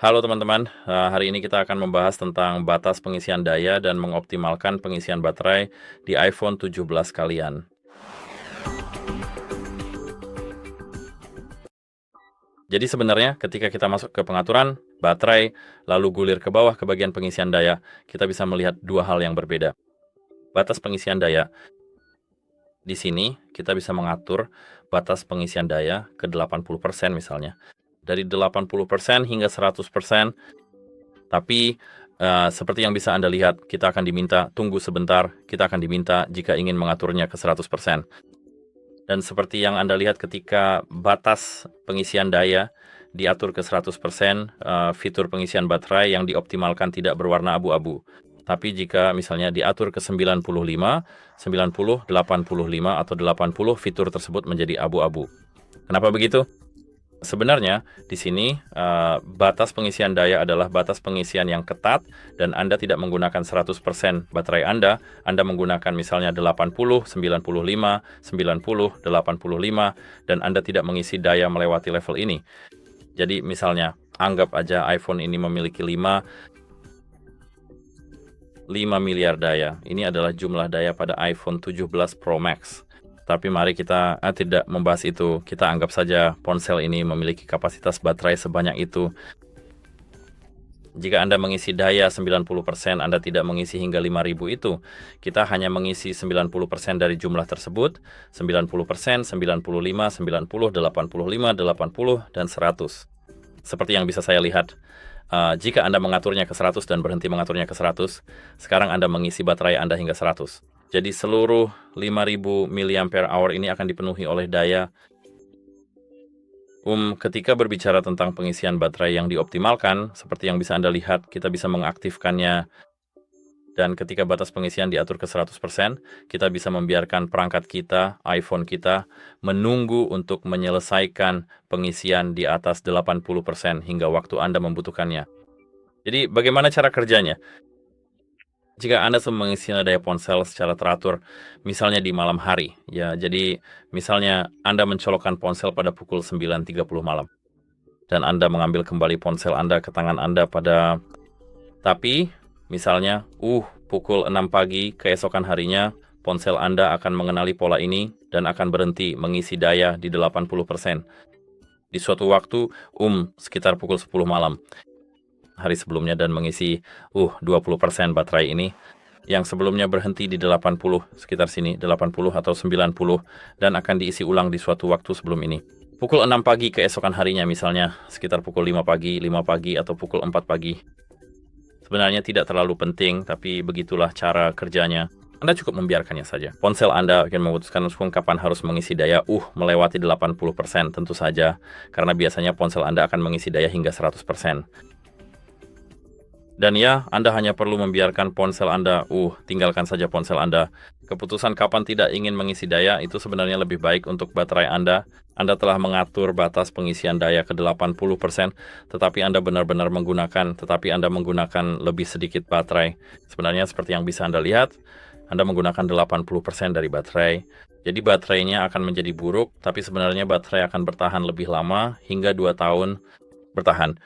Halo teman-teman, hari ini kita akan membahas tentang batas pengisian daya dan mengoptimalkan pengisian baterai di iPhone 17 kalian. Jadi sebenarnya ketika kita masuk ke pengaturan baterai, lalu gulir ke bawah ke bagian pengisian daya, kita bisa melihat dua hal yang berbeda. Batas pengisian daya, di sini kita bisa mengatur batas pengisian daya ke 80% misalnya. Dari 80% hingga 100%. Tapi seperti yang bisa Anda lihat, kita akan diminta tunggu sebentar, kita akan diminta jika ingin mengaturnya ke 100%. Dan seperti yang Anda lihat ketika batas pengisian daya diatur ke 100%, fitur pengisian baterai yang dioptimalkan tidak berwarna abu-abu. Tapi jika misalnya diatur ke 95, 90, 85, atau 80, fitur tersebut menjadi abu-abu. Kenapa begitu? Sebenarnya, di sini batas pengisian daya adalah batas pengisian yang ketat dan Anda tidak menggunakan 100% baterai Anda menggunakan misalnya 80, 95, 90, 85, dan Anda tidak mengisi daya melewati level ini. Jadi misalnya, anggap aja iPhone ini memiliki 5 miliar daya. Ini adalah jumlah daya pada iPhone 17 Pro Max. Tapi mari kita tidak membahas itu. Kita anggap saja ponsel ini memiliki kapasitas baterai sebanyak itu. Jika Anda mengisi daya 90%, Anda tidak mengisi hingga 5.000 itu. Kita hanya mengisi 90% dari jumlah tersebut, 90%, 95, 90, 85, 80, dan 100. Seperti yang bisa saya lihat, jika Anda mengaturnya ke 100 dan berhenti mengaturnya ke 100, sekarang Anda mengisi baterai Anda hingga 100. Jadi seluruh 5.000 mAh ini akan dipenuhi oleh daya. Ketika berbicara tentang pengisian baterai yang dioptimalkan, seperti yang bisa Anda lihat, kita bisa mengaktifkannya. Dan ketika batas pengisian diatur ke 100%, kita bisa membiarkan perangkat kita, iPhone kita, menunggu untuk menyelesaikan pengisian di atas 80% hingga waktu Anda membutuhkannya. Jadi bagaimana cara kerjanya? Jika Anda mengisi daya ponsel secara teratur, misalnya di malam hari, ya, jadi misalnya Anda mencolokkan ponsel pada pukul 9.30 malam, dan Anda mengambil kembali ponsel Anda ke tangan Anda tapi misalnya, pukul 6 pagi keesokan harinya, ponsel Anda akan mengenali pola ini dan akan berhenti mengisi daya di 80%. Di suatu waktu, sekitar pukul 10 malam. Hari sebelumnya dan mengisi 20% baterai ini yang sebelumnya berhenti di 80, sekitar sini 80 atau 90, dan akan diisi ulang di suatu waktu sebelum ini. Pukul 6 pagi keesokan harinya misalnya, sekitar pukul 5 pagi atau pukul 4 pagi. Sebenarnya tidak terlalu penting, tapi begitulah cara kerjanya. Anda cukup membiarkannya saja. Ponsel Anda akan memutuskan kapan harus mengisi daya melewati 80% tentu saja, karena biasanya ponsel Anda akan mengisi daya hingga 100%. Dan ya, Anda hanya perlu membiarkan ponsel Anda, tinggalkan saja ponsel Anda. Keputusan kapan tidak ingin mengisi daya itu sebenarnya lebih baik untuk baterai Anda. Anda telah mengatur batas pengisian daya ke 80%, tetapi Anda benar-benar menggunakan lebih sedikit baterai. Sebenarnya seperti yang bisa Anda lihat, Anda menggunakan 80% dari baterai. Jadi baterainya akan menjadi buruk, tapi sebenarnya baterai akan bertahan lebih lama, hingga 2 tahun bertahan.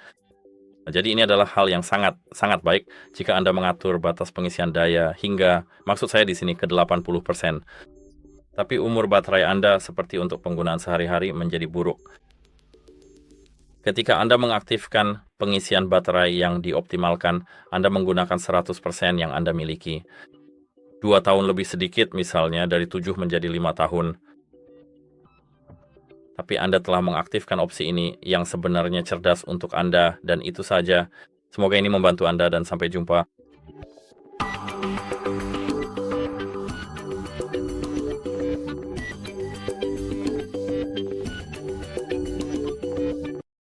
Jadi ini adalah hal yang sangat baik jika Anda mengatur batas pengisian daya hingga, maksud saya di sini, ke 80%. Tapi umur baterai Anda seperti untuk penggunaan sehari-hari menjadi buruk. Ketika Anda mengaktifkan pengisian baterai yang dioptimalkan, Anda menggunakan 100% yang Anda miliki. 2 tahun lebih sedikit misalnya, dari 7 menjadi 5 tahun. Tapi Anda telah mengaktifkan opsi ini yang sebenarnya cerdas untuk Anda, dan itu saja. Semoga ini membantu Anda dan sampai jumpa.